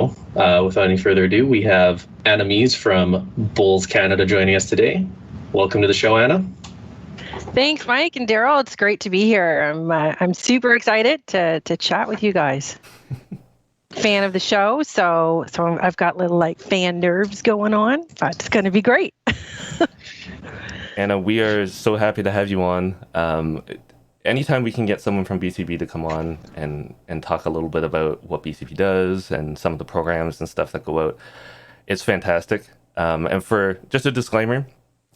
So without any further ado, we have Anna Mees from Bowls Canada joining us today. Welcome to the show, Anna. Thanks, Mike and Daryl. It's great to be here. I'm super excited to chat with you guys. Fan of the show, so I've got little fan nerves going on, but it's going to be great. Anna, we are so happy to have you on. Anytime we can get someone from BCB to come on and talk a little bit about what BCB does and some of the programs and stuff that go out, it's fantastic. And for just a disclaimer,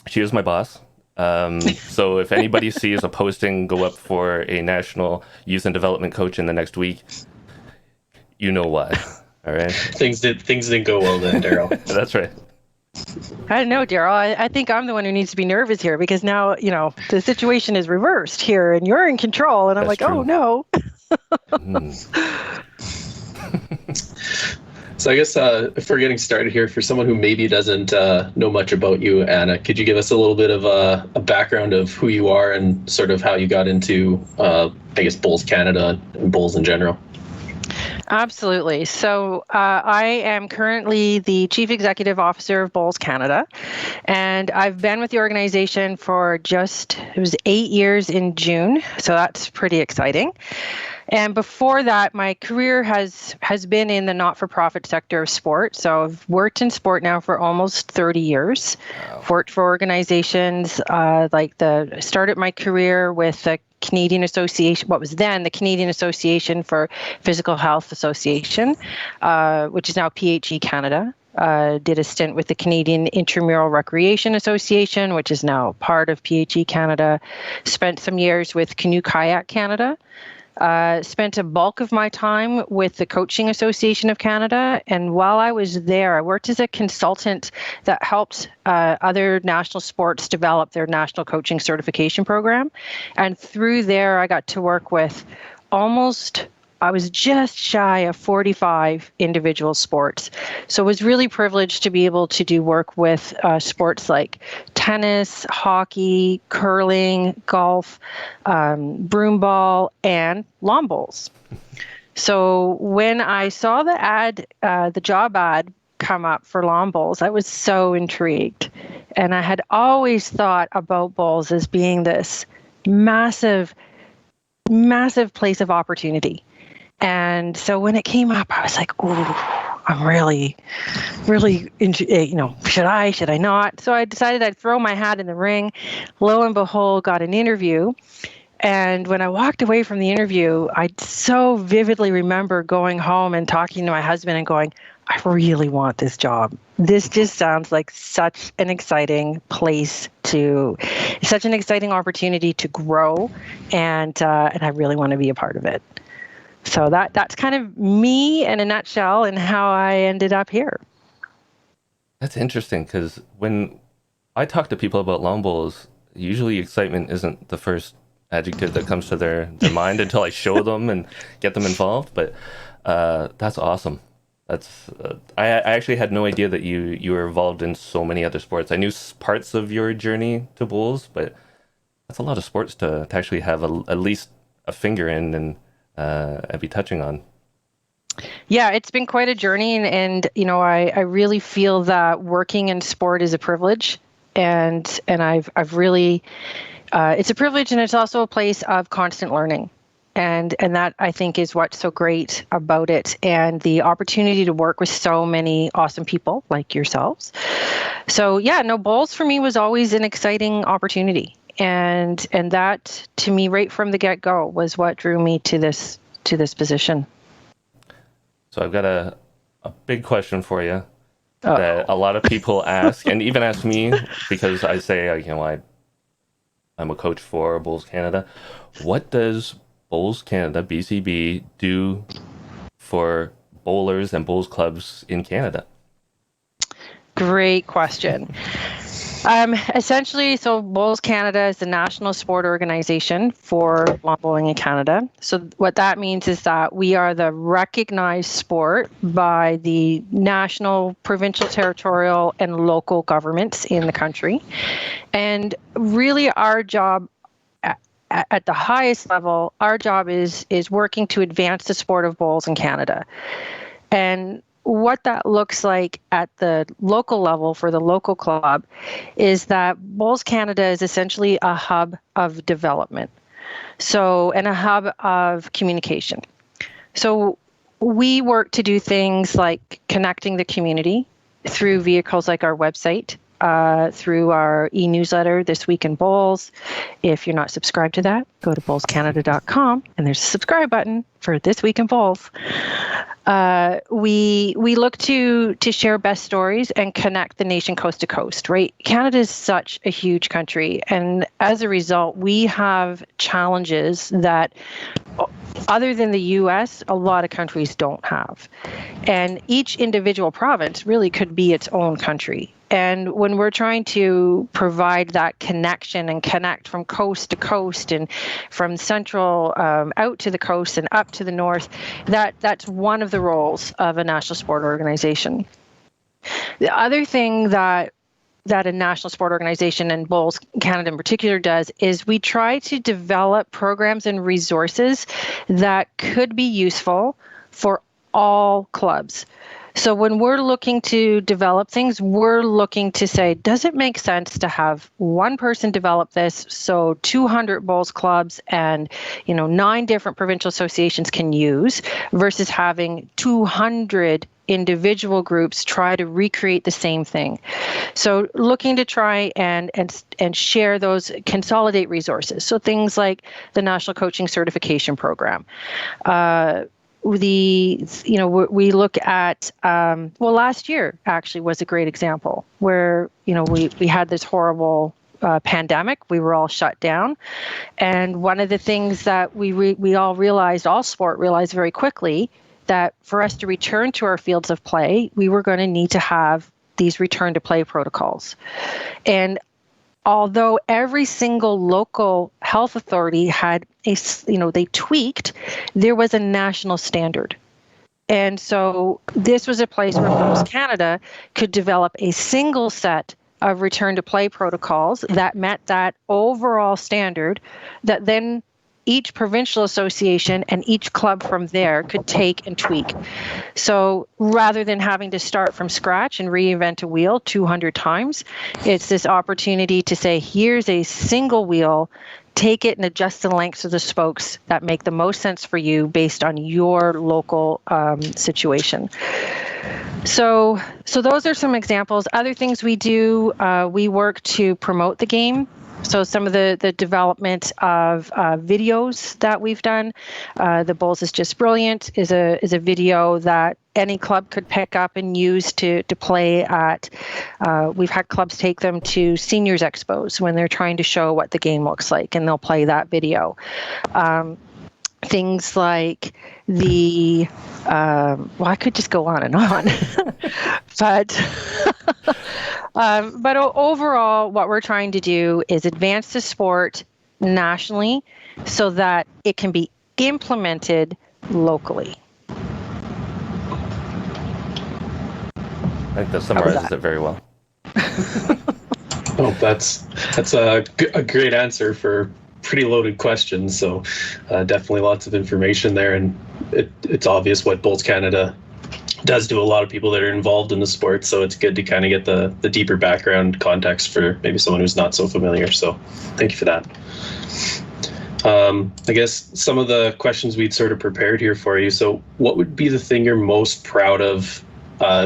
she is my boss. So if anybody sees a posting go up for a national youth and development coach in the next week, you know why. All right. Things didn't go well then, Daryl. That's right. I don't know, Daryl. I think I'm the one who needs to be nervous here because now, the situation is reversed here and you're in control. And I'm That's like, true. oh, no. So I guess if we're getting started here, for someone who maybe doesn't know much about you, Anna, could you give us a little bit of a background of who you are and sort of how you got into, Bowls Canada and bowls in general? Absolutely. So I am currently the Chief Executive Officer of Bowls Canada, and I've been with the organization for it was 8 years in June, so that's pretty exciting. And before that, my career has been in the not-for-profit sector of sport. So I've worked in sport now for almost 30 years. Wow. Worked for organizations started my career with the Canadian Association, what was then the Canadian Association for Physical Health Association, which is now PHE Canada. Did a stint with the Canadian Intramural Recreation Association, which is now part of PHE Canada. Spent some years with Canoe Kayak Canada. Spent a bulk of my time with the Coaching Association of Canada. And while I was there, I worked as a consultant that helped other national sports develop their national coaching certification program. And through there, I got to work with I was just shy of 45 individual sports. So I was really privileged to be able to do work with sports like tennis, hockey, curling, golf, broomball, and lawn bowls. So when I saw the job ad come up for lawn bowls, I was so intrigued. And I had always thought about bowls as being this massive, massive place of opportunity. And so when it came up, I was like, "Ooh, I'm really, really, should I not?" So I decided I'd throw my hat in the ring. Lo and behold, got an interview. And when I walked away from the interview, I so vividly remember going home and talking to my husband and going, "I really want this job. This just sounds like such an exciting such an exciting opportunity to grow, and I really want to be a part of it." So that's kind of me in a nutshell and how I ended up here. That's interesting because when I talk to people about lawn bowls, usually excitement isn't the first adjective that comes to their mind until I show them and get them involved. But that's awesome. That's I actually had no idea that you were involved in so many other sports. I knew parts of your journey to bowls, but that's a lot of sports to actually have at least a finger in and be touching on. Yeah, it's been quite a journey, and I really feel that working in sport is a privilege, and I've really it's a privilege, and it's also a place of constant learning, and that I think is what's so great about it, and the opportunity to work with so many awesome people like yourselves. So yeah, no, bowls for me was always an exciting opportunity. And that, to me, right from the get-go, was what drew me to this position. So I've got a big question for you that a lot of people ask, and even ask me, because I say, I'm a coach for Bowls Canada. What does Bowls Canada, BCB, do for bowlers and bowls clubs in Canada? Great question. Essentially, so Bowls Canada is the national sport organization for lawn bowling in Canada. So what that means is that we are the recognized sport by the national, provincial, territorial, and local governments in the country. And really our job at the highest level, our job is working to advance the sport of bowls in Canada. And what that looks like at the local level for the local club is that Bowls Canada is essentially a hub of development. So, and a hub of communication. So we work to do things like connecting the community through vehicles like our website, through our e-newsletter, This Week in Bowls. If you're not subscribed to that, go to bowlscanada.com and there's a subscribe button for This Week in Bowls. We look to share best stories and connect the nation coast to coast, right? Canada is such a huge country, and as a result, we have challenges that other than the US, a lot of countries don't have. And each individual province really could be its own country. And when we're trying to provide that connection and connect from coast to coast and from central out to the coast and up to the north, that's one of the roles of a national sport organization. The other thing that a national sport organization, and Bowls Canada in particular, does is we try to develop programs and resources that could be useful for all clubs. So when we're looking to develop things, we're looking to say, does it make sense to have one person develop this so 200 bowls clubs and 9 different provincial associations can use, versus having 200 individual groups try to recreate the same thing. So looking to try and share those, consolidate resources. So things like the National Coaching Certification Program. We look at, last year actually was a great example where, we had this horrible pandemic. We were all shut down. And one of the things that we all realized, all sport realized very quickly, that for us to return to our fields of play, we were going to need to have these return to play protocols. And although every single local health authority had they tweaked, there was a national standard. And so this was a place where Bowls Canada could develop a single set of return to play protocols that met that overall standard, that then each provincial association and each club from there could take and tweak. So rather than having to start from scratch and reinvent a wheel 200 times, it's this opportunity to say, here's a single wheel, take it and adjust the lengths of the spokes that make the most sense for you based on your local situation. So those are some examples. Other things we do, we work to promote the game. So some of the development of videos that we've done, the Bowls is Just Brilliant is a video that any club could pick up and use to play at. We've had clubs take them to seniors expos when they're trying to show what the game looks like, and they'll play that video. Things like the, I could just go on and on, but overall, what we're trying to do is advance the sport nationally so that it can be implemented locally. I think that summarizes it very well. Oh, that's a great answer for pretty loaded questions. So definitely lots of information there, and it's obvious what Bowls Canada does to a lot of people that are involved in the sport. So it's good to kind of get the deeper background context for maybe someone who's not so familiar. So thank you for that. I guess some of the questions we'd sort of prepared here for you. So what would be the thing you're most proud of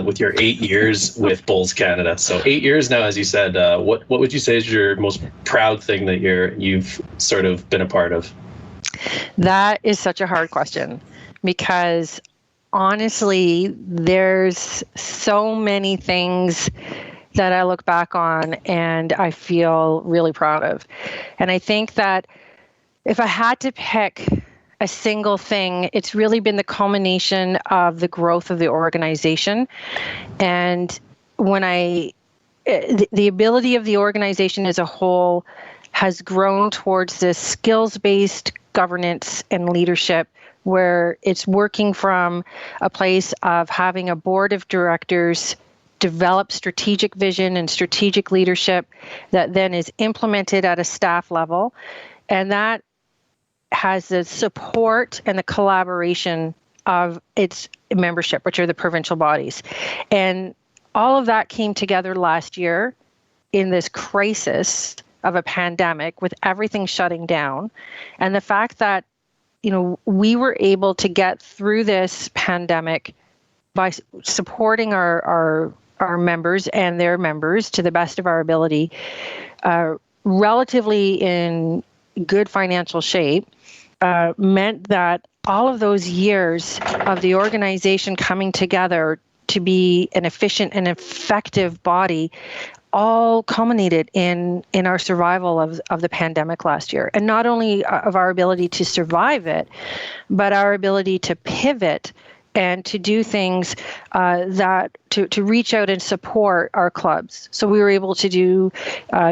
with your 8 years with Bowls Canada? So 8 years now, as you said, what would you say is your most proud thing that you've sort of been a part of? That is such a hard question, because honestly, there's so many things that I look back on and I feel really proud of. And I think that if I had to pick a single thing, it's really been the culmination of the growth of the organization. And when the ability of the organization as a whole has grown towards this skills-based governance and leadership, where it's working from a place of having a board of directors develop strategic vision and strategic leadership that then is implemented at a staff level. And that has the support and the collaboration of its membership, which are the provincial bodies. And all of that came together last year in this crisis of a pandemic with everything shutting down. And the fact that, we were able to get through this pandemic by supporting our members and their members to the best of our ability, relatively in good financial shape, meant that all of those years of the organization coming together to be an efficient and effective body all culminated in our survival of the pandemic last year. And not only of our ability to survive it, but our ability to pivot and to do things that to reach out and support our clubs. So we were able to do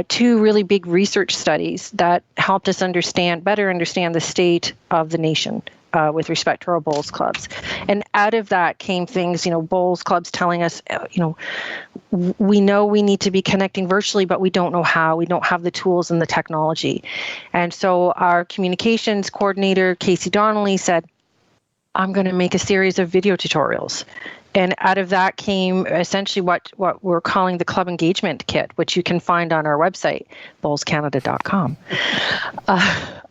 2 really big research studies that helped us better understand the state of the nation with respect to our bowls clubs. And out of that came things, bowls clubs telling us, we know we need to be connecting virtually, but we don't know how. We don't have the tools and the technology. And so our communications coordinator, Casey Donnelly, said, I'm going to make a series of video tutorials. And out of that came essentially what we're calling the Club Engagement Kit, which you can find on our website, bowlscanada.com,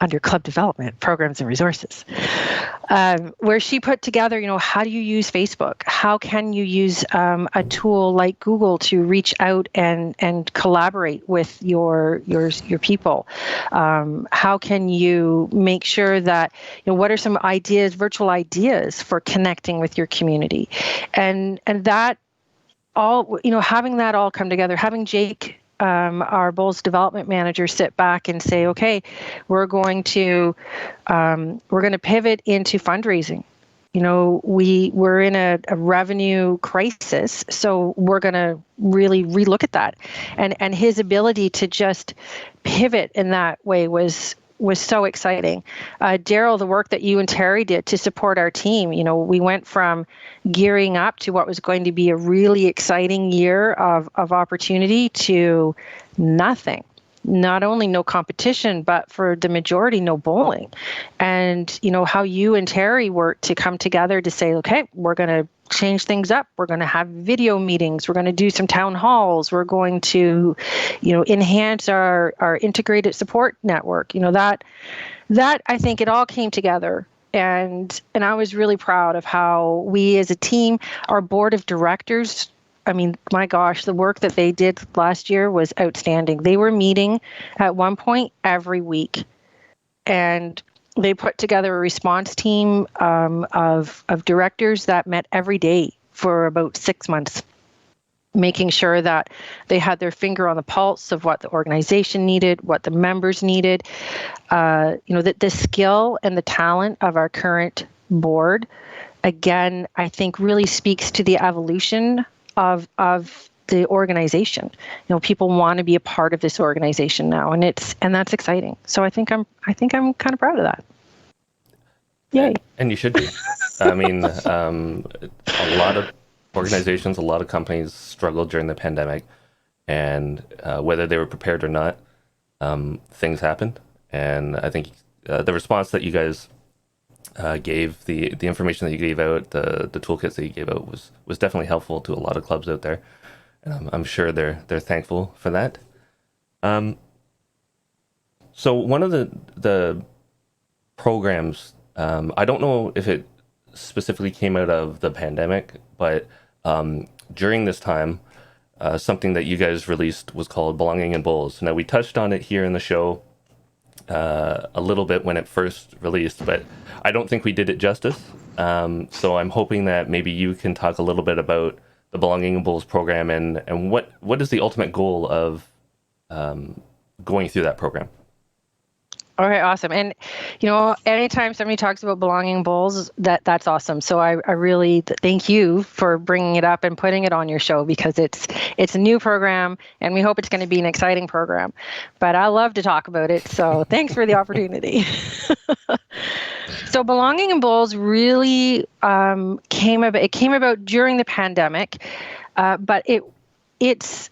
under Club Development, Programs and Resources, where she put together, how do you use Facebook? How can you use a tool like Google to reach out and collaborate with your people? How can you make sure that, what are some ideas, virtual ideas for connecting with your community? And that all, having that all come together, having Jake, our Bowls development manager, sit back and say, okay, we're going to pivot into fundraising. We're in a revenue crisis, so we're going to really relook at that. And his ability to just pivot in that way was so exciting. Daryl, the work that you and Terry did to support our team, we went from gearing up to what was going to be a really exciting year of opportunity to nothing. Not only no competition, but for the majority, no bowling. And, how you and Terry worked to come together to say, okay, we're going to change things up. We're going to have video meetings. We're going to do some town halls. We're going to, enhance our integrated support network. That I think it all came together. And I was really proud of how we as a team, our board of directors, my gosh, the work that they did last year was outstanding. They were meeting at one point every week, and they put together a response team of directors that met every day for about 6 months, making sure that they had their finger on the pulse of what the organization needed, what the members needed. The skill and the talent of our current board, again, I think really speaks to the evolution of the organization. People want to be a part of this organization now, and that's exciting. So I think I'm kind of proud of that. Yay! And you should be. A lot of organizations, a lot of companies struggled during the pandemic, and whether they were prepared or not, things happened. And I think the response that you guys gave, the information that you gave out, the toolkits that you gave out was definitely helpful to a lot of clubs out there, and I'm sure they're thankful for that. So one of the programs, I don't know if it specifically came out of the pandemic, but during this time, something that you guys released was called Belonging in Bowls. Now, we touched on it here in the show a little bit when it first released, but I don't think we did it justice. So I'm hoping that maybe you can talk a little bit about the Belonging in Bowls program and what is the ultimate goal of going through that program. Okay, awesome. And, anytime somebody talks about Belonging in Bowls, that's awesome. So I really thank you for bringing it up and putting it on your show, because it's a new program and we hope it's going to be an exciting program. But I love to talk about it. So thanks for the opportunity. So Belonging in Bowls really came about during the pandemic, but its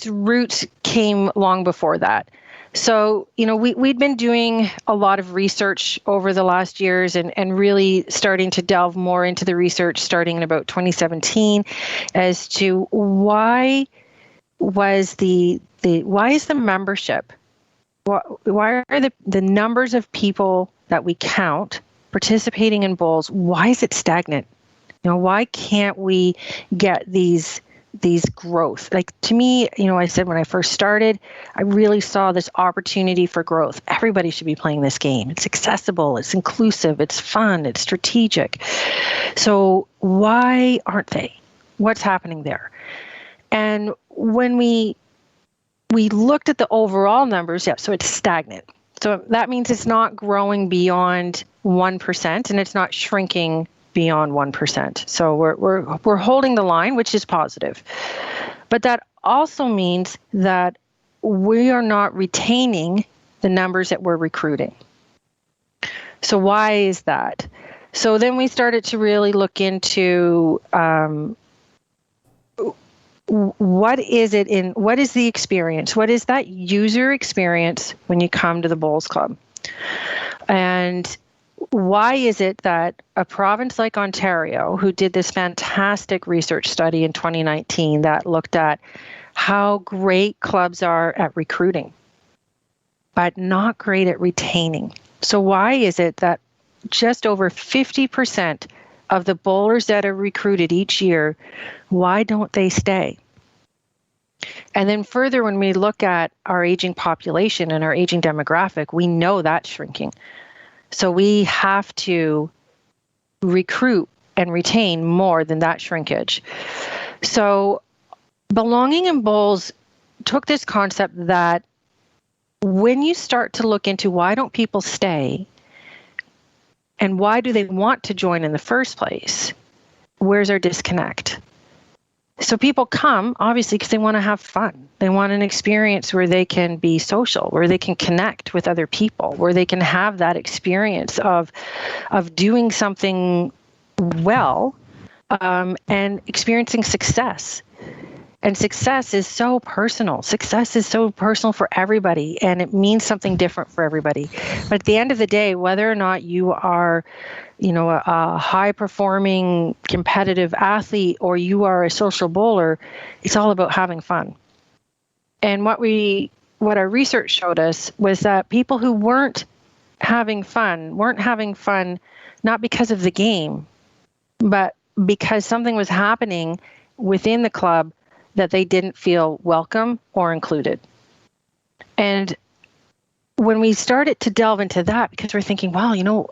roots came long before that. So, we'd been doing a lot of research over the last years and really starting to delve more into the research starting in about 2017 as to why is the membership, why are the numbers of people that we count participating in bowls, why is it stagnant? Why can't we get these growth? Like, to me, I said when I first started, I really saw this opportunity for growth. Everybody should be playing this game. It's accessible, it's inclusive, it's fun, it's strategic. So why aren't they? What's happening there? And when we looked at the overall numbers, so it's stagnant. So that means it's not growing beyond 1% and it's not shrinking beyond 1%. So we're holding the line, which is positive. But that also means that we are not retaining the numbers that we're recruiting. So why is that? So then we started to really look into what is the experience? What is that user experience when you come to the Bowls Club? And why is it that a province like Ontario, who did this fantastic research study in 2019 that looked at how great clubs are at recruiting, but not great at retaining? So why is it that just over 50% of the bowlers that are recruited each year, why don't they stay? And then further, when we look at our aging population and our aging demographic, we know that's shrinking. So we have to recruit and retain more than that shrinkage. So Belonging in Bowls took this concept that when you start to look into why don't people stay and why do they want to join in the first place, where's our disconnect? So people come, obviously, because they want to have fun. They want an experience where they can be social, where they can connect with other people, where they can have that experience of doing something well and experiencing success. And success is so personal. Success is so personal for everybody, and it means something different for everybody. But at the end of the day, whether or not you are a high-performing competitive athlete or you are a social bowler, it's all about having fun. And what our research showed us was that people who weren't having fun not because of the game, but because something was happening within the club that they didn't feel welcome or included. And when we started to delve into that, because we're thinking, wow,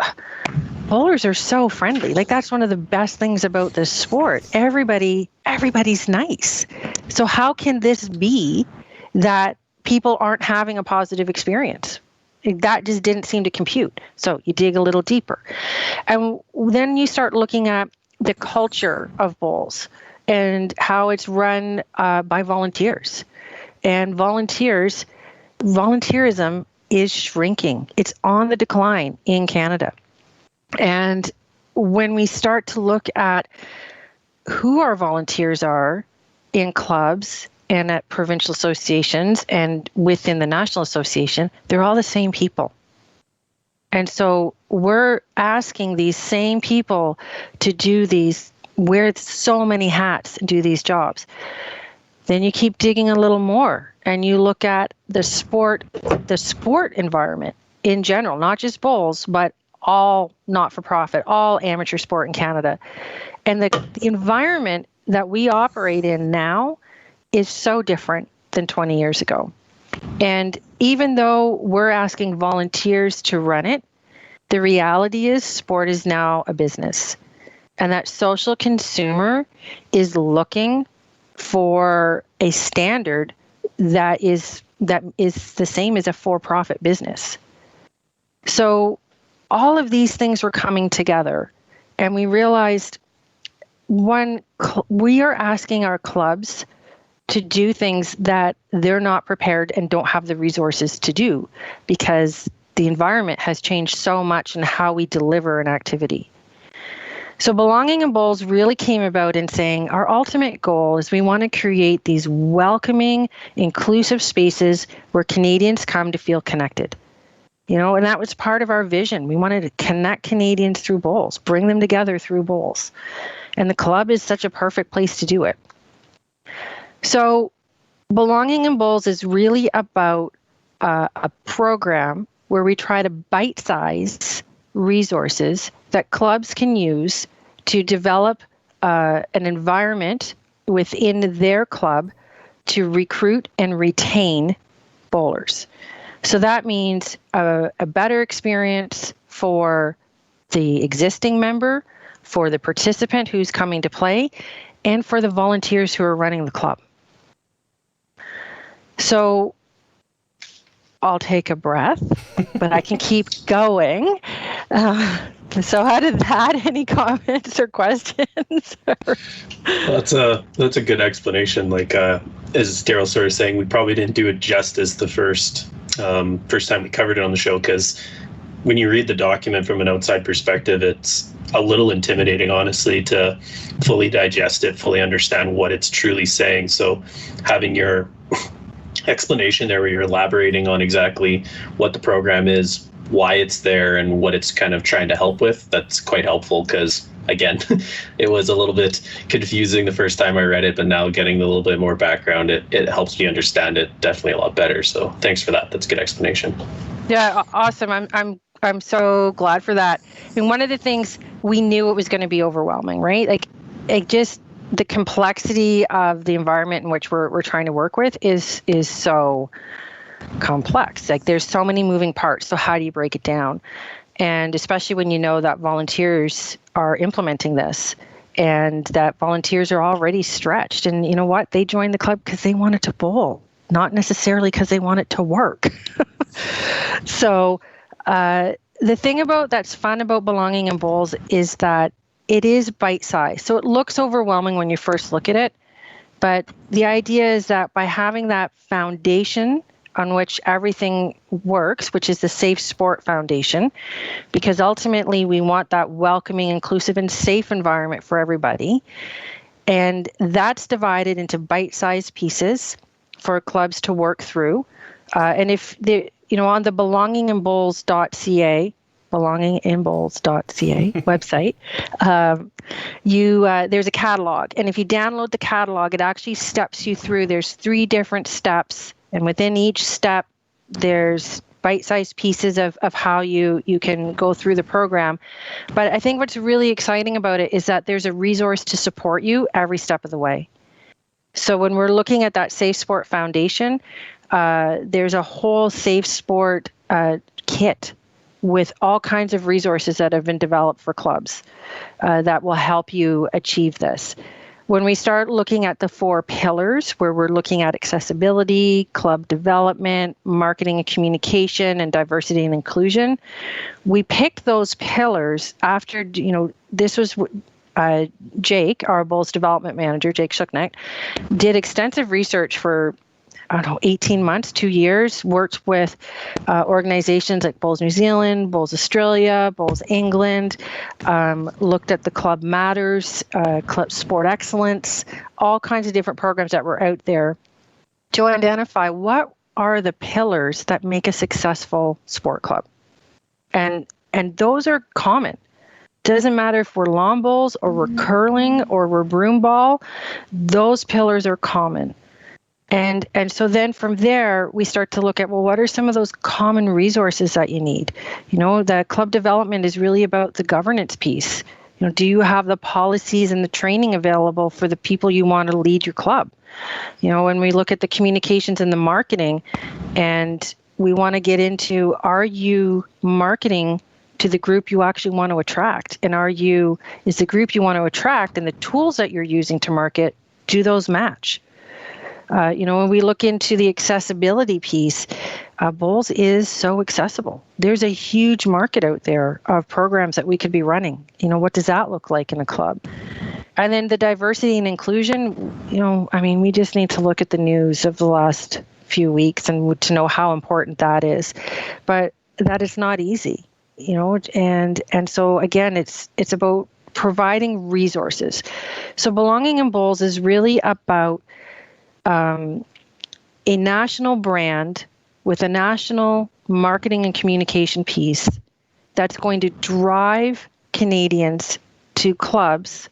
bowlers are so friendly. Like, that's one of the best things about this sport. Everybody's nice. So how can this be that people aren't having a positive experience? That just didn't seem to compute. So you dig a little deeper. And then you start looking at the culture of bowls and how it's run by volunteers. And volunteerism is shrinking. It's on the decline in Canada. And when we start to look at who our volunteers are in clubs and at provincial associations and within the National Association, they're all the same people. And so we're asking these same people to do wear so many hats and do these jobs. Then you keep digging a little more and you look at the sport environment in general, not just bowls, but all not-for-profit, all amateur sport in Canada. And the environment that we operate in now is so different than 20 years ago. And even though we're asking volunteers to run it, the reality is sport is now a business. And that social consumer is looking for a standard that is the same as a for-profit business. So all of these things were coming together, and we realized, one, we are asking our clubs to do things that they're not prepared and don't have the resources to do because the environment has changed so much in how we deliver an activity. So Belonging in Bowls really came about in saying our ultimate goal is we want to create these welcoming, inclusive spaces where Canadians come to feel connected. And that was part of our vision. We wanted to connect Canadians through bowls, bring them together through bowls. And the club is such a perfect place to do it. So Belonging in Bowls is really about a program where we try to bite-size resources that clubs can use to develop an environment within their club to recruit and retain bowlers. So that means a better experience for the existing member, for the participant who's coming to play, and for the volunteers who are running the club. So I'll take a breath, but I can keep going. So how did that? Any comments or questions? That's a good explanation. Like as Daryl sort of saying, we probably didn't do it justice the first time we covered it on the show, because when you read the document from an outside perspective, it's a little intimidating, honestly, to fully digest it, fully understand what it's truly saying. So having your explanation there where you're elaborating on exactly what the program is, why it's there, and what it's kind of trying to help with, that's quite helpful, because again, it was a little bit confusing the first time I read it, but now getting a little bit more background, it helps me understand it definitely a lot better. So thanks for that. That's a good explanation. Yeah, awesome. I'm so glad for that. And one of the things, we knew it was going to be overwhelming, right? Like it just, the complexity of the environment in which we're trying to work with is so complex. Like there's so many moving parts. So how do you break it down? And especially when you know that volunteers are implementing this and that volunteers are already stretched. And you know what? They joined the club because they wanted to bowl, not necessarily because they wanted to work. So the thing that's fun about Belonging in Bowls is that it is bite-sized. So it looks overwhelming when you first look at it. But the idea is that by having that foundation on which everything works, which is the Safe Sport Foundation, because ultimately we want that welcoming, inclusive, and safe environment for everybody. And that's divided into bite-sized pieces for clubs to work through. And if on the belonginginbowls.ca, belonginginbowls.ca website, there's a catalog. And if you download the catalog, it actually steps you through. There's 3 different steps. And within each step, there's bite-sized pieces of how you can go through the program. But I think what's really exciting about it is that there's a resource to support you every step of the way. So when we're looking at that Safe Sport Foundation, there's a whole Safe Sport kit with all kinds of resources that have been developed for clubs that will help you achieve this. When we start looking at the 4 pillars, where we're looking at accessibility, club development, marketing and communication, and diversity and inclusion, we picked those pillars after, this was Jake, our Bowls development manager, Jake Shuknek, did extensive research for 18 months, 2 years, worked with organizations like Bowls New Zealand, Bowls Australia, Bowls England, looked at the Club Matters, Club Sport Excellence, all kinds of different programs that were out there to identify what are the pillars that make a successful sport club. And those are common. Doesn't matter if we're lawn bowls or we're curling or we're broom ball, those pillars are common. And so then from there, we start to look at, well, what are some of those common resources that you need? The club development is really about the governance piece. Do you have the policies and the training available for the people you want to lead your club? When we look at the communications and the marketing, and we want to get into, are you marketing to the group you actually want to attract? And is the group you want to attract and the tools that you're using to market, do those match? When we look into the accessibility piece, Bowls is so accessible. There's a huge market out there of programs that we could be running. What does that look like in a club? And then the diversity and inclusion, we just need to look at the news of the last few weeks and to know how important that is. But that is not easy, and so again, it's about providing resources. So Belonging in Bowls is really about a national brand with a national marketing and communication piece that's going to drive Canadians to clubs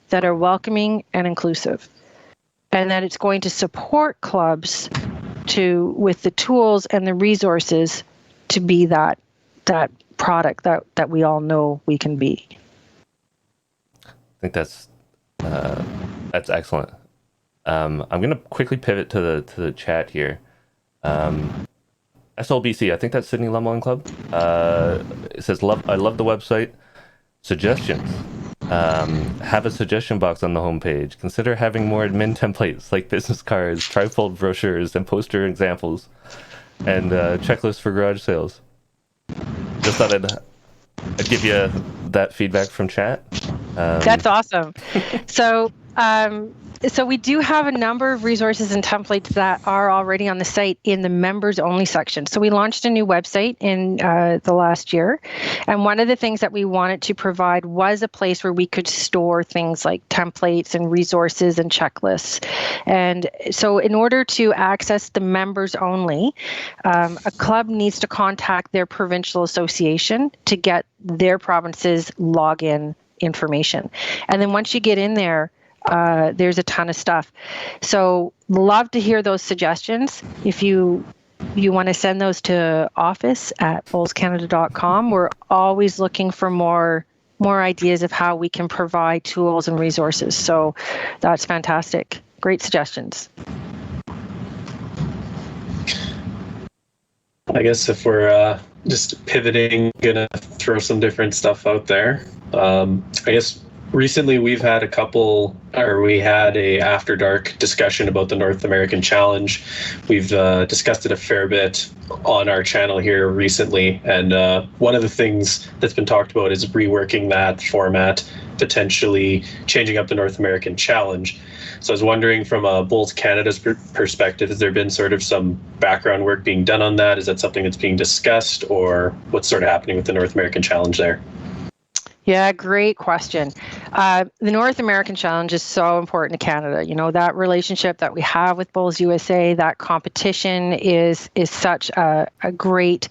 that are welcoming and inclusive, and that it's going to support clubs with the tools and the resources to be that product that we all know we can be. I think that's excellent. I'm going to quickly pivot to the chat here. SLBC, I think that's Sydney Lumberland Club. It says, I love the website. Suggestions. Have a suggestion box on the homepage. Consider having more admin templates like business cards, trifold brochures, and poster examples, and checklists for garage sales. Just thought I'd give you that feedback from chat. That's awesome. So we do have a number of resources and templates that are already on the site in the members only section. So we launched a new website in the last year. And one of the things that we wanted to provide was a place where we could store things like templates and resources and checklists. And so in order to access the members only, a club needs to contact their provincial association to get their province's login information. And then once you get in there, there's a ton of stuff. So love to hear those suggestions. If you want to send those to office@bowlscanada.com, we're always looking for more ideas of how we can provide tools and resources. So that's fantastic. Great suggestions. I guess if we're just pivoting, gonna throw some different stuff out there. I guess recently we had a After Dark discussion about the North American Challenge. We've discussed it a fair bit on our channel here recently, and one of the things that's been talked about is reworking that format, potentially changing up the North American Challenge. So I was wondering, from a Bowls Canada's perspective, has there been sort of some background work being done on that? Is that something that's being discussed, or what's sort of happening with the North American Challenge there? Yeah, great question. The North American Challenge is so important to Canada. You know, that relationship that we have with Bowls USA, that competition is such a great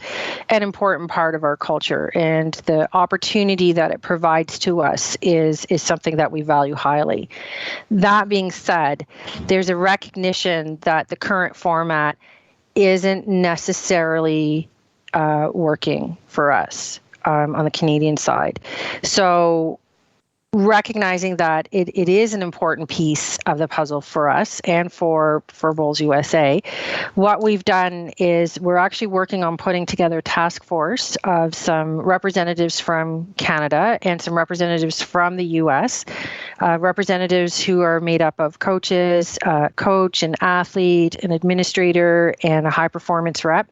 and important part of our culture. And the opportunity that it provides to us is something that we value highly. That being said, there's a recognition that the current format isn't necessarily working for us. On the Canadian side. So recognizing that it is an important piece of the puzzle for us and for Bowls USA, what we've done is we're actually working on putting together a task force of some representatives from Canada and some representatives from the US, representatives who are made up of coaches, coach, an athlete, an administrator, and a high performance rep.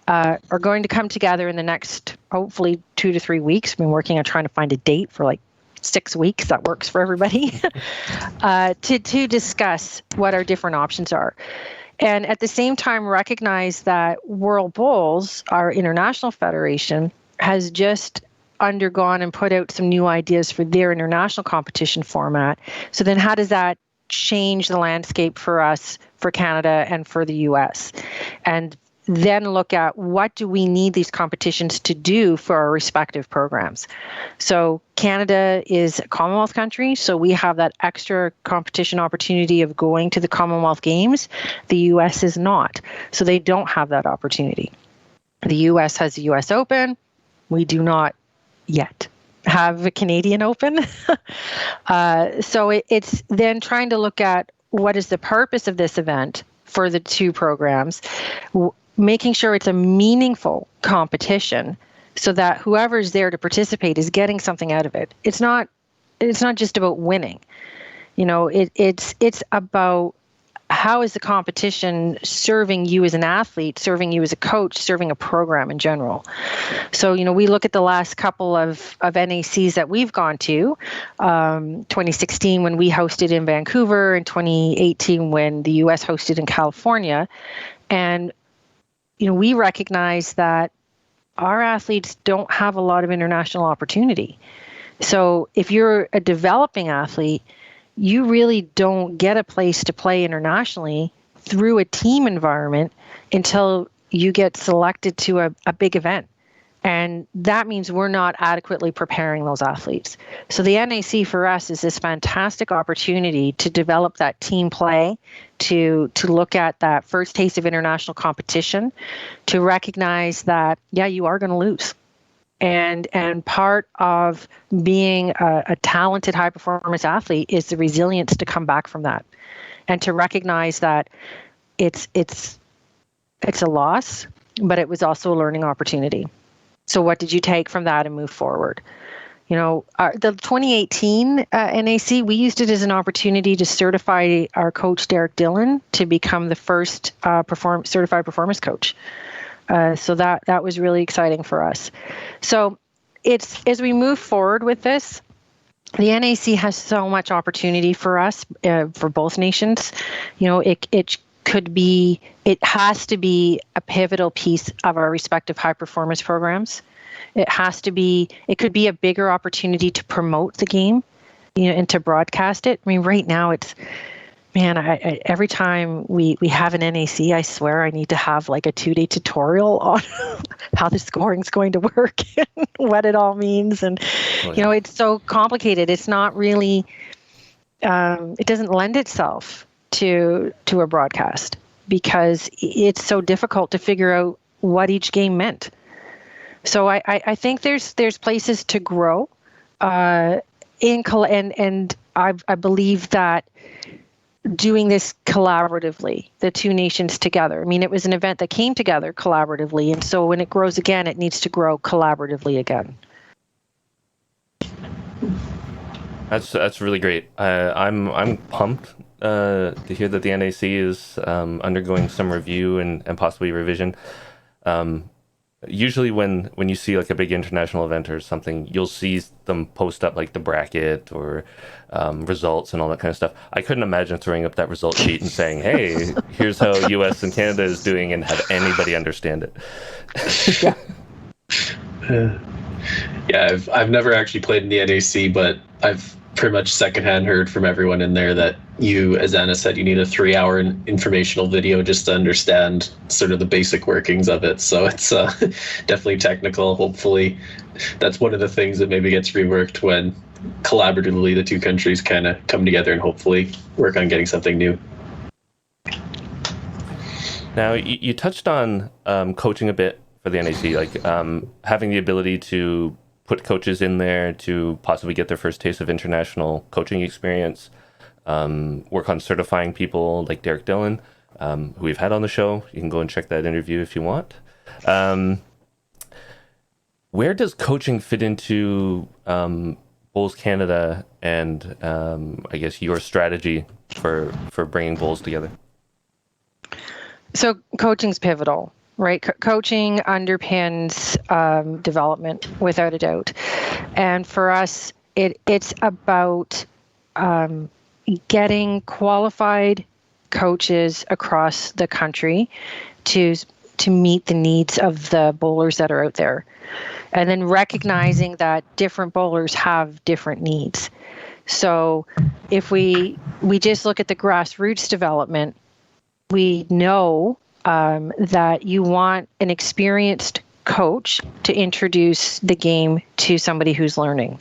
Are going to come together in the next, hopefully, 2 to 3 weeks. We've been working on trying to find a date for like 6 weeks that works for everybody to discuss what our different options are. And at the same time, recognize that World Bowls, our international federation, has just undergone and put out some new ideas for their international competition format. So then how does that change the landscape for us, for Canada, and for the US? And then look at what do we need these competitions to do for our respective programs. So Canada is a Commonwealth country, so we have that extra competition opportunity of going to the Commonwealth Games. The US is not, so they don't have that opportunity. The US has the US Open. We do not yet have a Canadian Open. So it's then trying to look at what is the purpose of this event for the two programs, making sure it's a meaningful competition so that whoever's there to participate is getting something out of it. It's not just about winning. You know, it's about how is the competition serving you as an athlete, serving you as a coach, serving a program in general. So, you know, we look at the last couple of NACs that we've gone to, 2016 when we hosted in Vancouver, and 2018 when the US hosted in California. And you know, we recognize that our athletes don't have a lot of international opportunity. So if you're a developing athlete, you really don't get a place to play internationally through a team environment until you get selected to a big event. And that means we're not adequately preparing those athletes. So the NAC for us is this fantastic opportunity to develop that team play, to look at that first taste of international competition, to recognize that, yeah, you are going to lose. And part of being a talented high performance athlete is the resilience to come back from that, and to recognize that it's a loss, but it was also a learning opportunity. So what did you take from that and move forward? The 2018 NAC, we used it as an opportunity to certify our coach, Derek Dillon, to become the first certified performance coach. So that was really exciting for us. So as we move forward with this, the NAC has so much opportunity for us, for both nations. It has to be a pivotal piece of our respective high performance programs. It could be a bigger opportunity to promote the game, and to broadcast it. I mean, right now every time we have an NAC, I swear I need to have like a 2-day tutorial on how the scoring's going to work and what it all means. And, it's so complicated. It's not really, it doesn't lend itself to a broadcast because it's so difficult to figure out what each game meant. So I think there's places to grow, and I believe that doing this collaboratively, the two nations together. I mean, it was an event that came together collaboratively, and so when it grows again, it needs to grow collaboratively again. That's really great. I'm pumped to hear that the NAC is undergoing some review and possibly revision. Usually when you see like a big international event or something, you'll see them post up like the bracket or results and all that kind of stuff. I couldn't imagine throwing up that result sheet and saying, hey, here's how US and Canada is doing, and have anybody understand it. Yeah, I've never actually played in the NAC, but I've pretty much secondhand heard from everyone in there that you, as Anna said, you need a 3-hour informational video just to understand sort of the basic workings of it. So it's definitely technical. Hopefully that's one of the things that maybe gets reworked when collaboratively the two countries kind of come together and hopefully work on getting something new. Now, you touched on coaching a bit for the NAC, like having the ability to put coaches in there to possibly get their first taste of international coaching experience, work on certifying people like Derek Dillon, who we've had on the show. You can go and check that interview if you want. Where does coaching fit into Bowls Canada and I guess your strategy for bringing Bowls together? So coaching's pivotal. Right, coaching underpins development without a doubt, and for us, it's about getting qualified coaches across the country to meet the needs of the bowlers that are out there, and then recognizing that different bowlers have different needs. So, if we just look at the grassroots development, we know that you want an experienced coach to introduce the game to somebody who's learning.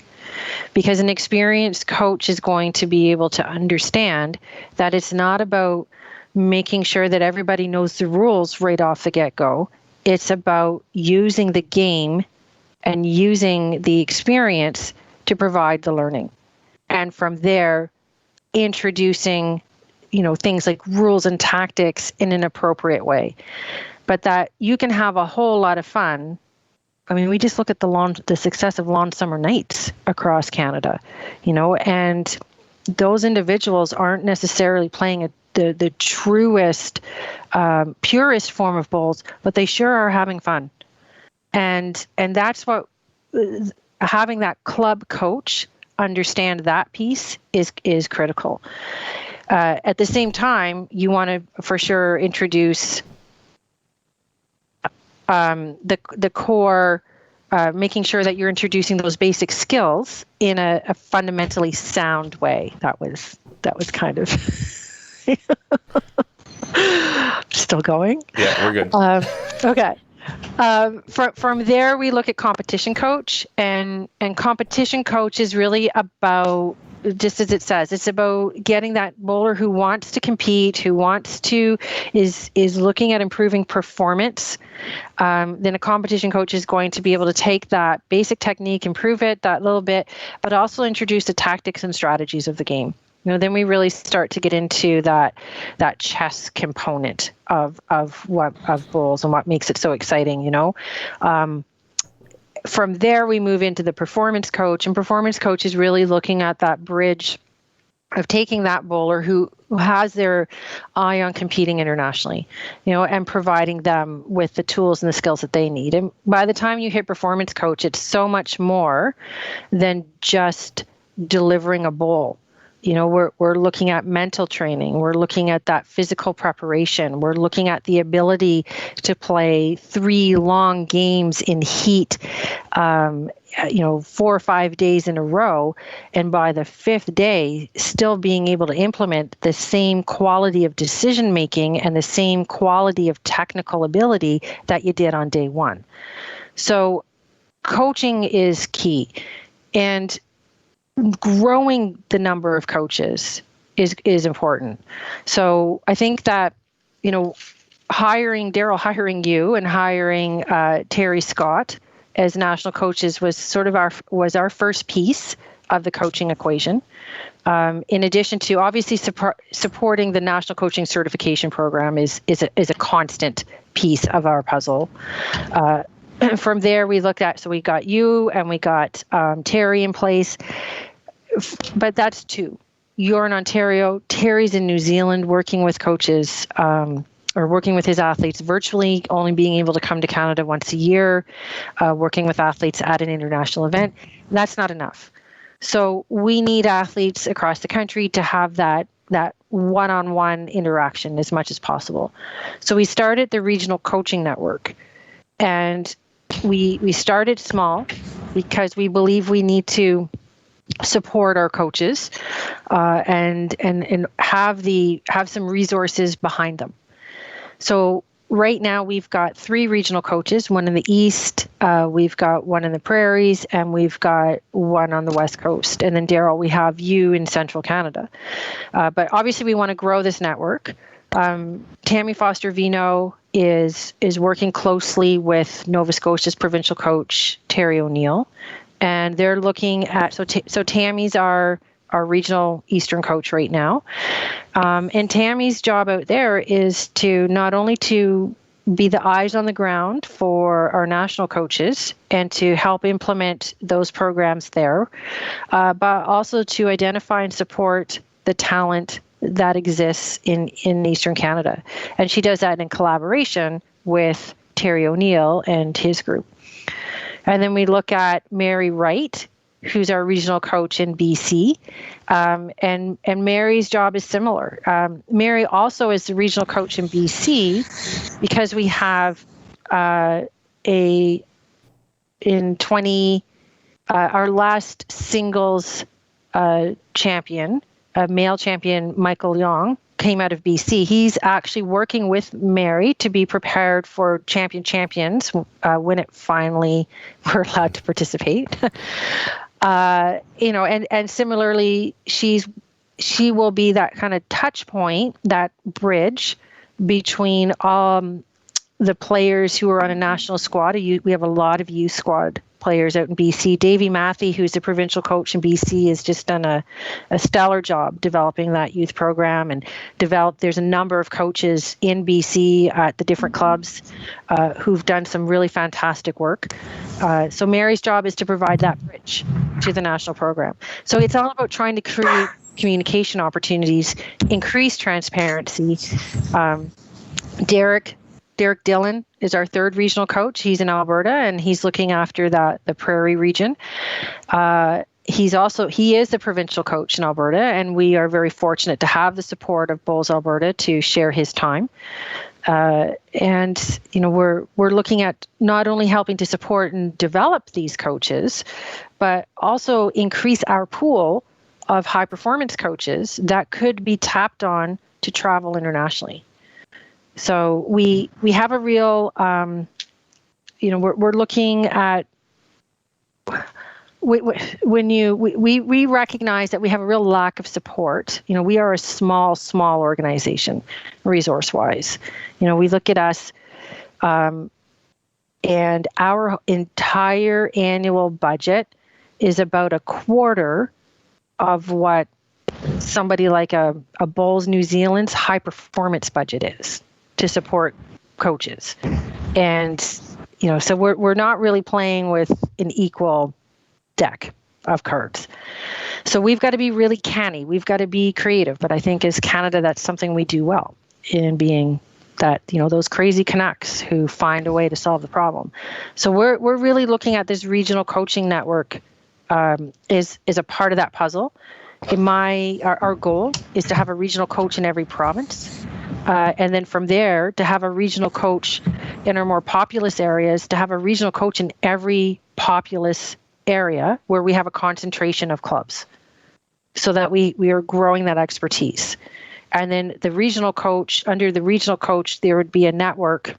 Because an experienced coach is going to be able to understand that it's not about making sure that everybody knows the rules right off the get-go. It's about using the game and using the experience to provide the learning. And from there, introducing things like rules and tactics in an appropriate way, but that you can have a whole lot of fun. I mean, we just look at the success of lawn summer nights across Canada, and those individuals aren't necessarily playing the truest, purest form of bowls, but they sure are having fun. And that's what having that club coach understand that piece is critical. At the same time, you want to for sure introduce the core making sure that you're introducing those basic skills in a fundamentally sound way. That was kind of still going. Yeah, we're good. Okay. From there, we look at competition coach, and competition coach is really about, just as it says, it's about getting that bowler who wants to compete, who wants to, is looking at improving performance. Then a competition coach is going to be able to take that basic technique, improve it that little bit, but also introduce the tactics and strategies of the game. Then we really start to get into that chess component of bowls and what makes it so exciting. From there, we move into the performance coach, and performance coach is really looking at that bridge of taking that bowler who has their eye on competing internationally, and providing them with the tools and the skills that they need. And by the time you hit performance coach, it's so much more than just delivering a bowl. We're looking at mental training. We're looking at that physical preparation. We're looking at the ability to play 3 long games in heat, 4 or 5 days in a row. And by the 5th day, still being able to implement the same quality of decision making and the same quality of technical ability that you did on day 1. So coaching is key. And growing the number of coaches is important. So I think that, hiring you and hiring Terry Scott as national coaches was sort of our first piece of the coaching equation. In addition to obviously supporting the national coaching certification program is a constant piece of our puzzle. From there, we looked at, so we got you and we got Terry in place, but that's 2. You're in Ontario, Terry's in New Zealand working with coaches or working with his athletes virtually, only being able to come to Canada once a year, working with athletes at an international event. That's not enough. So we need athletes across the country to have that one-on-one interaction as much as possible. So we started the Regional Coaching Network, and we started small because we believe we need to support our coaches and have some resources behind them. So right now we've got 3 regional coaches, one in the East, we've got one in the Prairies, and we've got one on the West Coast. And then Daryl, we have you in Central Canada. But obviously we want to grow this network. Tammy Foster-Vino is working closely with Nova Scotia's provincial coach, Terry O'Neill. And they're looking at, so Tammy's our regional Eastern coach right now. And Tammy's job out there is to not only to be the eyes on the ground for our national coaches and to help implement those programs there, but also to identify and support the talent that exists in Eastern Canada. And she does that in collaboration with Terry O'Neill and his group. And then we look at Mary Wright, who's our regional coach in BC. And Mary's job is similar. Mary also is the regional coach in BC because we have our last singles champion, male champion, Michael Young, came out of BC. He's actually working with Mary to be prepared for Champions when it finally we're allowed to participate. And similarly, she will be that kind of touch point, that bridge between the players who are on a national squad. We have a lot of youth squad players out in BC. Davey Matthew, who's the provincial coach in BC, has just done a stellar job developing that youth program and there's a number of coaches in BC at the different clubs who've done some really fantastic work. So Mary's job is to provide that bridge to the national program. So it's all about trying to create communication opportunities, increase transparency. Derek Dillon is our 3rd regional coach. He's in Alberta and he's looking after the Prairie region. He is the provincial coach in Alberta, and we are very fortunate to have the support of Bowls Alberta to share his time. And we're looking at not only helping to support and develop these coaches, but also increase our pool of high performance coaches that could be tapped on to travel internationally. So we have a real, we're looking at, we recognize that we have a real lack of support. We are a small organization, resource-wise. We look at us, and our entire annual budget is about a quarter of what somebody like a Bowls New Zealand's high performance budget is to support coaches. And, so we're not really playing with an equal deck of cards. So we've got to be really canny. We've got to be creative. But I think as Canada, that's something we do well, in being that, those crazy Canucks who find a way to solve the problem. So we're really looking at this regional coaching network is a part of that puzzle. Our goal is to have a regional coach in every province. And then from there, to have a regional coach in our more populous areas, to have a regional coach in every populous area where we have a concentration of clubs, so that we are growing that expertise. And then the regional coach, under the regional coach, there would be a network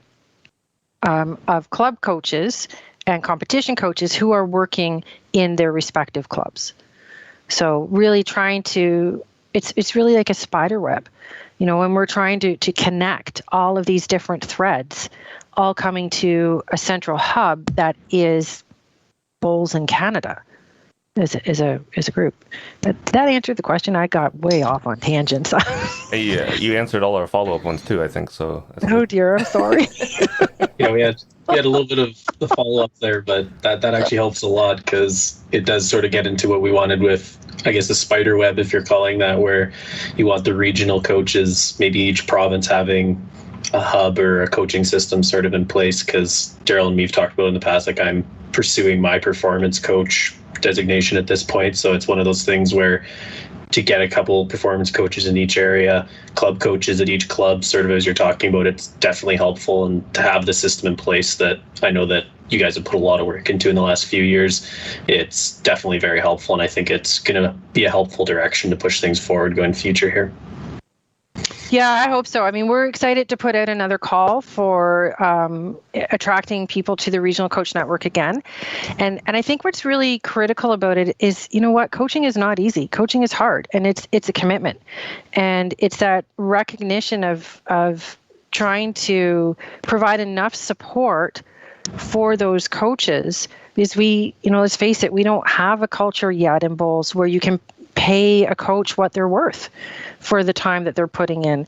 of club coaches and competition coaches who are working in their respective clubs. So really trying to, it's really like a spider web, when we're trying to connect all of these different threads, all coming to a central hub that is Bowls in Canada as a group. Did that answer the question? I got way off on tangents. Yeah, you answered all our follow-up ones too, I think so. Oh dear, I'm sorry. Yeah, we had a little bit of the follow-up there, but that actually helps a lot, because it does sort of get into what we wanted with, I guess, the spider web, if you're calling that, where you want the regional coaches, maybe each province having a hub or a coaching system sort of in place, because Daryl and me have talked about in the past, like, I'm pursuing my performance coach designation at this point. So it's one of those things where to get a couple performance coaches in each area, club coaches at each club, sort of as you're talking about, it's definitely helpful. And to have the system in place that I know that you guys have put a lot of work into in the last few years, it's definitely very helpful. And I think it's going to be a helpful direction to push things forward going future here. Yeah, I hope so. I mean, we're excited to put out another call for attracting people to the Regional Coach Network again. And I think what's really critical about it is, coaching is not easy. Coaching is hard, and it's a commitment. And it's that recognition of trying to provide enough support for those coaches, because let's face it, we don't have a culture yet in Bowls where you can pay a coach what they're worth for the time that they're putting in.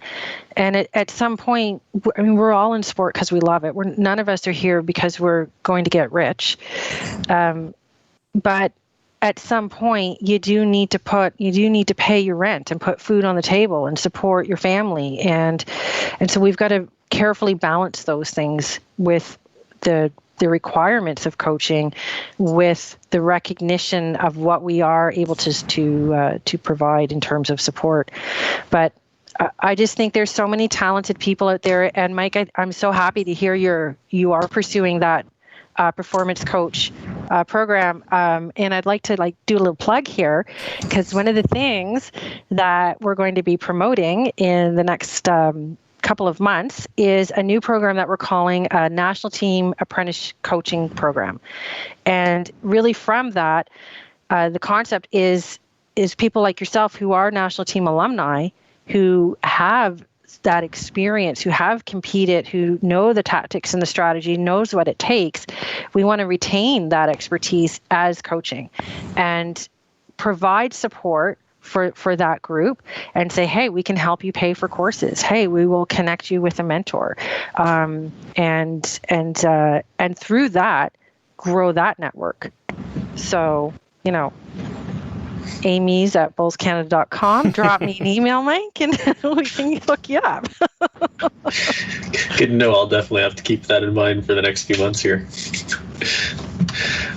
And at some point, I mean, we're all in sport because we love it. None of us are here because we're going to get rich. But at some point, you do need to pay your rent and put food on the table and support your family. And so we've got to carefully balance those things with the requirements of coaching, with the recognition of what we are able to provide in terms of support. But I just think there's so many talented people out there. And Mike, I'm so happy to hear you are pursuing that performance coach program. And I'd like to do a little plug here, because one of the things that we're going to be promoting in the next couple of months is a new program that we're calling a National Team Apprentice Coaching Program. And really from that, the concept is people like yourself who are national team alumni, who have that experience, who have competed, who know the tactics and the strategy, knows what it takes. We want to retain that expertise as coaching and provide support for that group, and say, hey, we can help you pay for courses. Hey, we will connect you with a mentor, and through that, grow that network. So, Mees at bowlscanada.com. Drop me an email, Mike, and we can hook you up. Good to know. I'll definitely have to keep that in mind for the next few months here.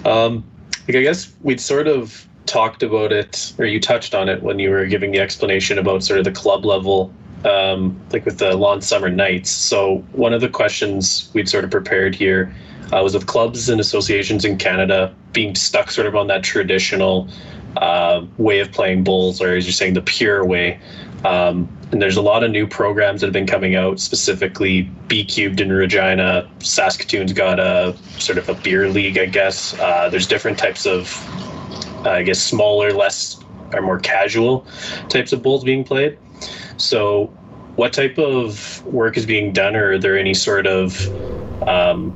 I guess we'd sort of talked about it, or you touched on it when you were giving the explanation about sort of the club level like with the Lawn Summer Nights. So one of the questions we'd sort of prepared here was with clubs and associations in Canada being stuck sort of on that traditional way of playing bowls, or as you're saying, the pure way. And there's a lot of new programs that have been coming out, specifically B Cubed in Regina. Saskatoon's got a sort of a beer league, I guess. There's different types of, I guess, smaller, less or more casual types of bowls being played. So what type of work is being done, or are there any sort of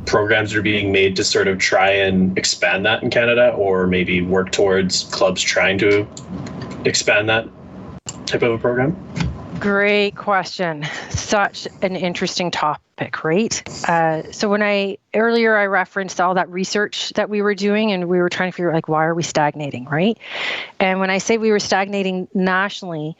programs that are being made to sort of try and expand that in Canada, or maybe work towards clubs trying to expand that type of a program? Great question. Such an interesting topic, right? So when earlier I referenced all that research that we were doing, and we were trying to figure out, like, why are we stagnating, right? And when I say we were stagnating nationally,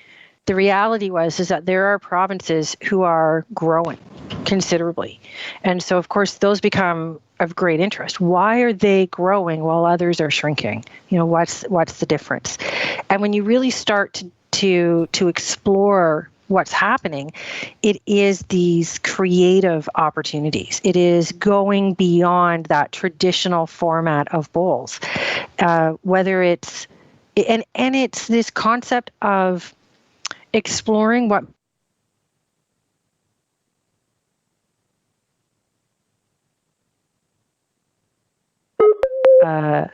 the reality is that there are provinces who are growing considerably. And so, of course, those become of great interest. Why are they growing while others are shrinking? You know, what's the difference? And when you really start to explore what's happening, it is these creative opportunities. It is going beyond that traditional format of bowls. Whether it's, and it's this concept of exploring what I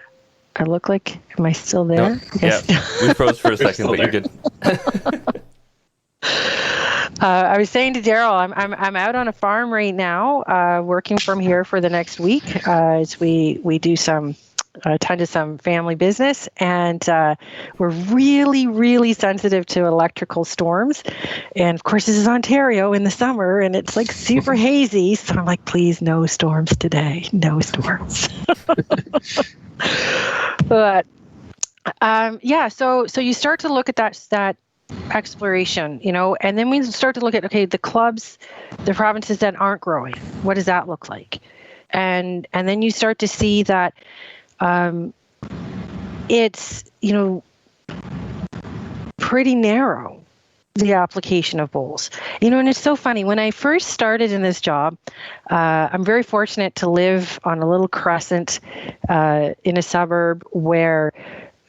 look like. Am I still there? No, yeah, we froze for a second, but you're good. I was saying to Daryl, I'm out on a farm right now, working from here for the next week as we do some tend to some family business, and we're really, really sensitive to electrical storms. And of course, this is Ontario in the summer, and it's like super hazy. So I'm like, please, no storms today, no storms. But yeah, so you start to look at that exploration, you know, and then we start to look at, okay, the clubs, the provinces that aren't growing, what does that look like? And then you start to see that it's, you know, pretty narrow, the application of bowls. You know, and it's so funny. When I first started in this job, I'm very fortunate to live on a little crescent in a suburb where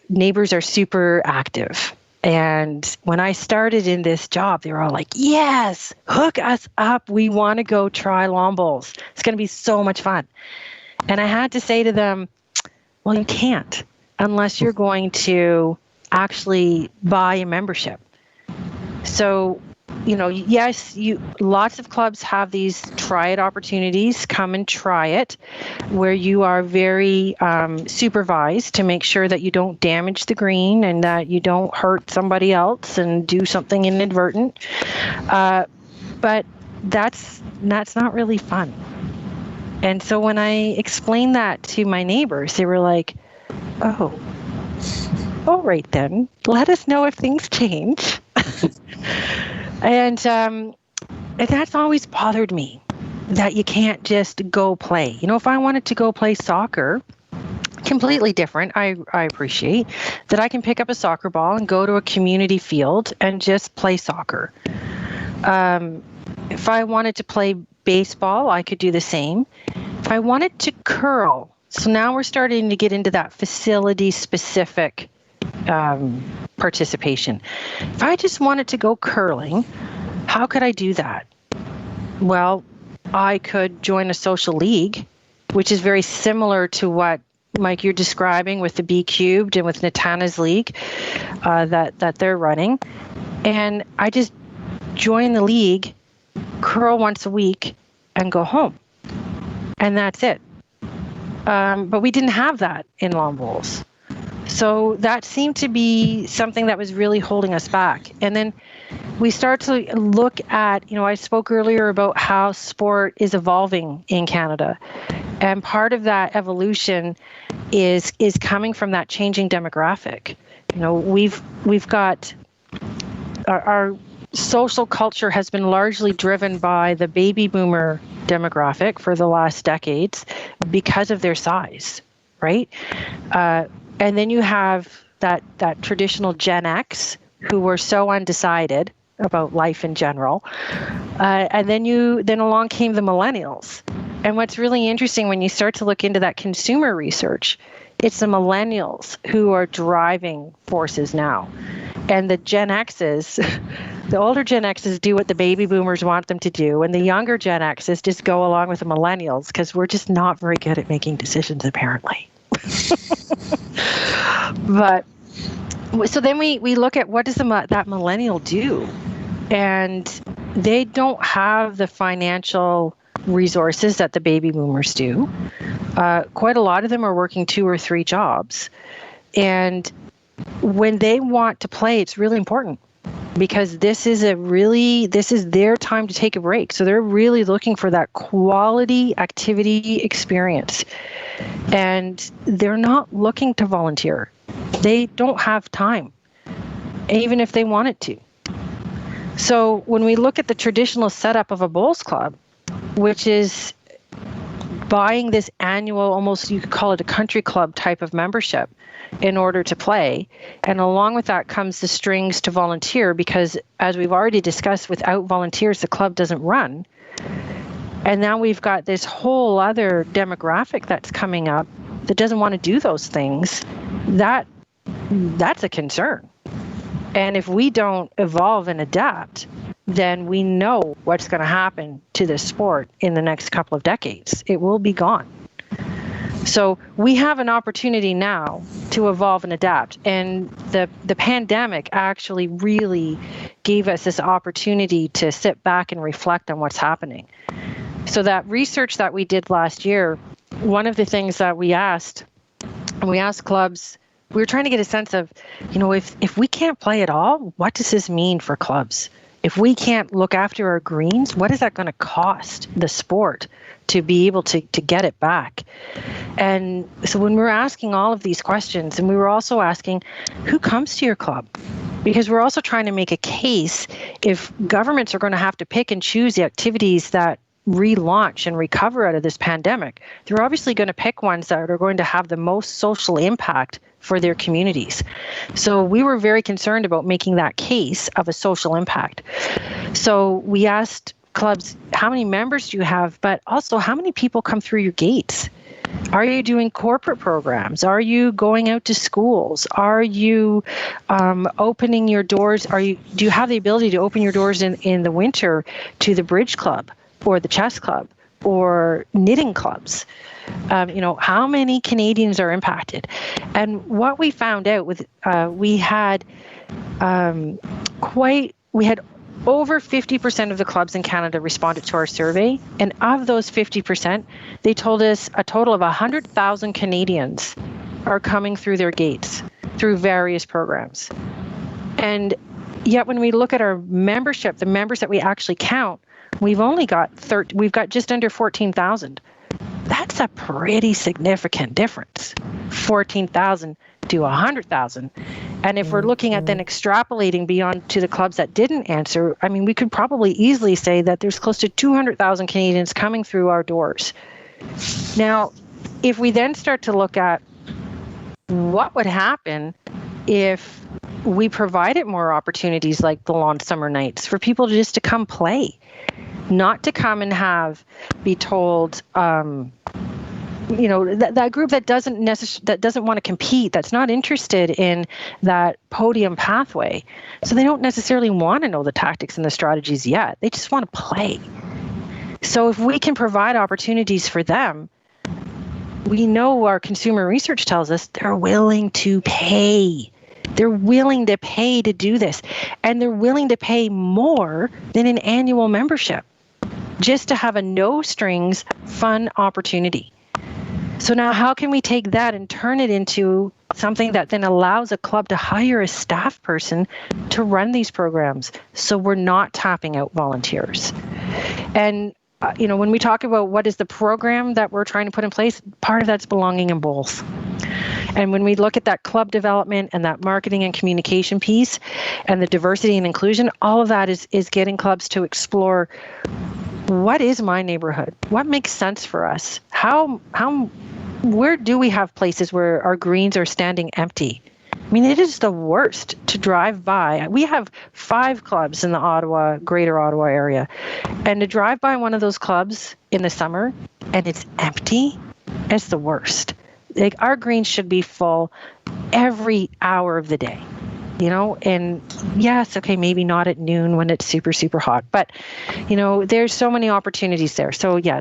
neighbors are super active. And when I started in this job, they were all like, yes, hook us up. We want to go try lawn bowls. It's going to be so much fun. And I had to say to them, well, you can't unless you're going to actually buy a membership. So, you know, yes, lots of clubs have these try it opportunities. Come and try it, where you are very supervised to make sure that you don't damage the green and that you don't hurt somebody else and do something inadvertent. But that's not really fun. And so when I explained that to my neighbors, they were like, oh, all right then, let us know if things change. And that's always bothered me, that you can't just go play. You know, if I wanted to go play soccer, completely different. I appreciate that I can pick up a soccer ball and go to a community field and just play soccer. If I wanted to play baseball, I could do the same. If I wanted to curl, so now we're starting to get into that facility-specific participation. If I just wanted to go curling, how could I do that? Well, I could join a social league, which is very similar to what, Mike, you're describing with the B Cubed and with Natana's league that they're running. And I just join the league, curl once a week, and go home. And that's it. But we didn't have that in lawn bowls. So that seemed to be something that was really holding us back. And then we start to look at, you know, I spoke earlier about how sport is evolving in Canada. And part of that evolution is coming from that changing demographic. You know, we've got our social culture has been largely driven by the baby boomer demographic for the last decades because of their size, right? And then you have that traditional Gen X who were so undecided about life in general. And then along came the millennials. And what's really interesting when you start to look into that consumer research, it's the millennials who are driving forces now. And the Gen X's, the older Gen X's do what the baby boomers want them to do, and the younger Gen X's just go along with the millennials because we're just not very good at making decisions, apparently. But so then we look at what does that millennial do, and they don't have the financial resources that the baby boomers do. Quite a lot of them are working 2 or 3 jobs, and when they want to play, it's really important because this is their time to take a break. So they're really looking for that quality activity experience, and they're not looking to volunteer. They don't have time, even if they wanted to. So when we look at the traditional setup of a bowls club, which is buying this annual, almost you could call it a country club type of membership in order to play. And along with that comes the strings to volunteer, because as we've already discussed, without volunteers, the club doesn't run. And now we've got this whole other demographic that's coming up that doesn't want to do those things. That's a concern. And if we don't evolve and adapt, then we know what's going to happen to this sport in the next couple of decades. It will be gone. So we have an opportunity now to evolve and adapt. And the pandemic actually really gave us this opportunity to sit back and reflect on what's happening. So that research that we did last year, one of the things that we asked clubs, we were trying to get a sense of, if we can't play at all, what does this mean for clubs? If we can't look after our greens, what is that going to cost the sport to be able to get it back? And so when we were asking all of these questions, and we were also asking, who comes to your club? Because we're also trying to make a case if governments are going to have to pick and choose the activities that relaunch and recover out of this pandemic, they're obviously going to pick ones that are going to have the most social impact for their communities. So we were very concerned about making that case of a social impact. So we asked clubs, how many members do you have, but also how many people come through your gates? Are you doing corporate programs? Are you going out to schools? Are you opening your doors? Do you have the ability to open your doors in the winter to the bridge club or the chess club or knitting clubs? How many Canadians are impacted? And what we found out with, we had over 50% of the clubs in Canada responded to our survey. And of those 50%, they told us a total of 100,000 Canadians are coming through their gates through various programs. And yet when we look at our membership, the members that we actually count, we've got just under 14,000. That's a pretty significant difference, 14,000 to 100,000. And if we're looking at then extrapolating beyond to the clubs that didn't answer, we could probably easily say that there's close to 200,000 Canadians coming through our doors. Now, if we then start to look at what would happen if we provided more opportunities like the Lawn Summer Nights for people just to come play, not to come and be told, that group that doesn't want to compete, that's not interested in that podium pathway. So they don't necessarily want to know the tactics and the strategies yet. They just want to play. So if we can provide opportunities for them, we know our consumer research tells us they're willing to pay. They're willing to pay to do this. And they're willing to pay more than an annual membership just to have a no strings fun opportunity. So now how can we take that and turn it into something that then allows a club to hire a staff person to run these programs so we're not tapping out volunteers? And when we talk about what is the program that we're trying to put in place, part of that's belonging in bowls. And when we look at that club development and that marketing and communication piece and the diversity and inclusion, all of that is getting clubs to explore, what is my neighborhood? What makes sense for us? Where do we have places where our greens are standing empty? I mean, it is the worst to drive by. We have 5 clubs in the greater Ottawa area. And to drive by one of those clubs in the summer and it's empty, it's the worst. Like, our greens should be full every hour of the day, and yes, okay, maybe not at noon when it's super, super hot, but there's so many opportunities there. So yeah,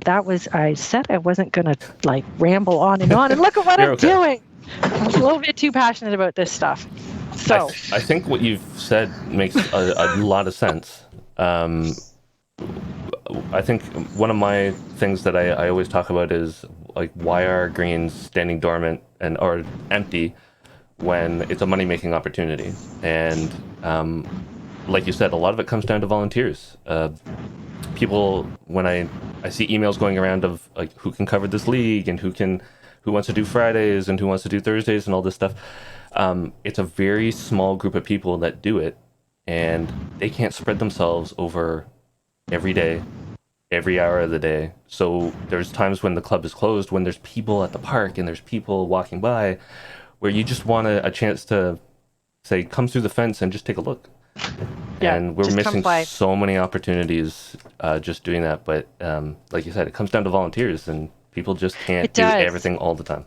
I said I wasn't going to ramble on, and look at what I'm doing. I'm a little bit too passionate about this stuff. So I think what you've said makes a lot of sense. I think one of my things that I always talk about is why are greens standing dormant or empty when it's a money-making opportunity? And like you said, a lot of it comes down to volunteers. People, when I see emails going around of who can cover this league and who wants to do Fridays and who wants to do Thursdays and all this stuff, it's a very small group of people that do it, and they can't spread themselves over every day, every hour of the day. So there's times when the club is closed, when there's people at the park and there's people walking by, where you just want a chance to say, come through the fence and just take a look. Yeah, and we're missing so many opportunities just doing that. But like you said, it comes down to volunteers, and people just can't do everything all the time.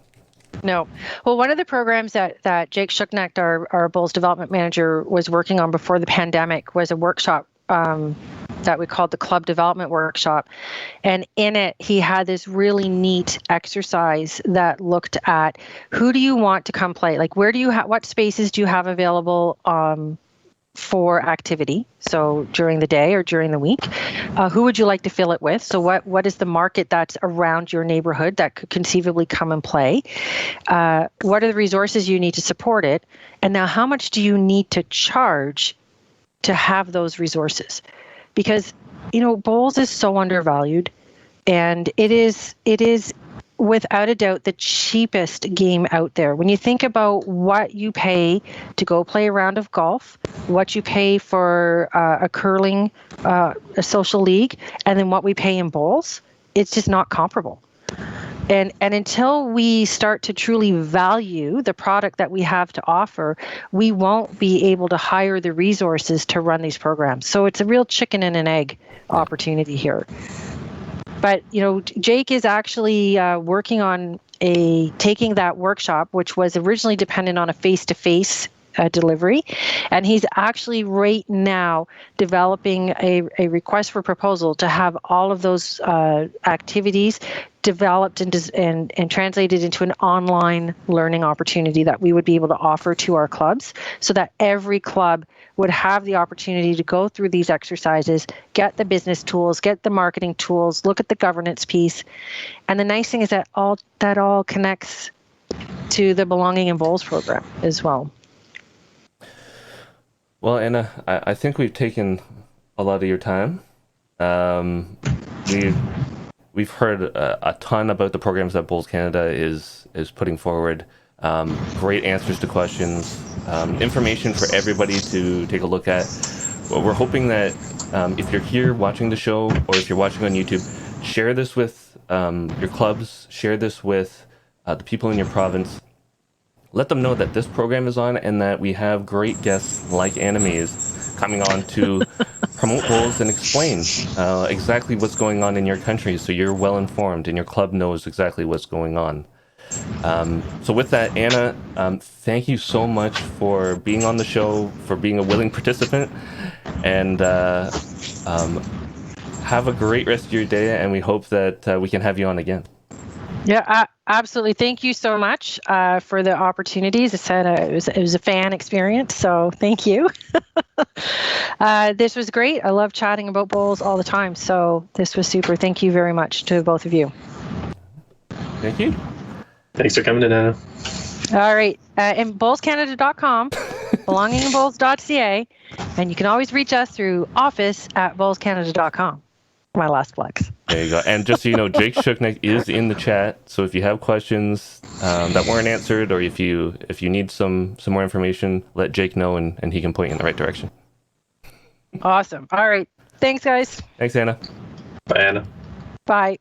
No. Well, one of the programs that Jake Shuknecht, our Bulls development manager, was working on before the pandemic was a workshop that we called the Club Development Workshop. And in it, he had this really neat exercise that looked at who do you want to come play? Where do you what spaces do you have available for activity? So during the day or during the week, who would you like to fill it with? So what is the market that's around your neighborhood that could conceivably come and play? What are the resources you need to support it? And now how much do you need to charge to have those resources? Because, bowls is so undervalued, and it is without a doubt the cheapest game out there. When you think about what you pay to go play a round of golf, what you pay for a curling, a social league, and then what we pay in bowls, it's just not comparable. And until we start to truly value the product that we have to offer, we won't be able to hire the resources to run these programs. So it's a real chicken and an egg opportunity here. But, Jake is actually working on taking that workshop, which was originally dependent on a face-to-face delivery. And he's actually right now developing a request for proposal to have all of those activities developed and translated into an online learning opportunity that we would be able to offer to our clubs, so that every club would have the opportunity to go through these exercises, get the business tools, get the marketing tools, look at the governance piece. And the nice thing is that all connects to the Belonging in Bowls program as well. Well, Anna, I think we've taken a lot of your time. We've heard a ton about the programs that Bowls Canada is putting forward. Great answers to questions, information for everybody to take a look at. Well, we're hoping that if you're here watching the show, or if you're watching on YouTube, share this with your clubs, share this with the people in your province. Let them know that this program is on, and that we have great guests like Anna Mees coming on to promote bowls and explain exactly what's going on in your country, so you're well informed and your club knows exactly what's going on. So with that, Anna, thank you so much for being on the show, for being a willing participant, and have a great rest of your day, and we hope that we can have you on again. Yeah, absolutely. Thank you so much for the opportunities. I said it was a fan experience, so thank you. This was great. I love chatting about bowls all the time, so this was super. Thank you very much to both of you. Thank you. Thanks for coming in, Anna. All right. And bowlscanada.com, belonginginbowls.ca, and you can always reach us through office@bowlscanada.com. My last flex. There you go. And just so you know, Jake Shuknecht is in the chat. So if you have questions that weren't answered, or if you need some more information, let Jake know, and he can point you in the right direction. Awesome. All right. Thanks, guys. Thanks, Anna. Bye, Anna. Bye.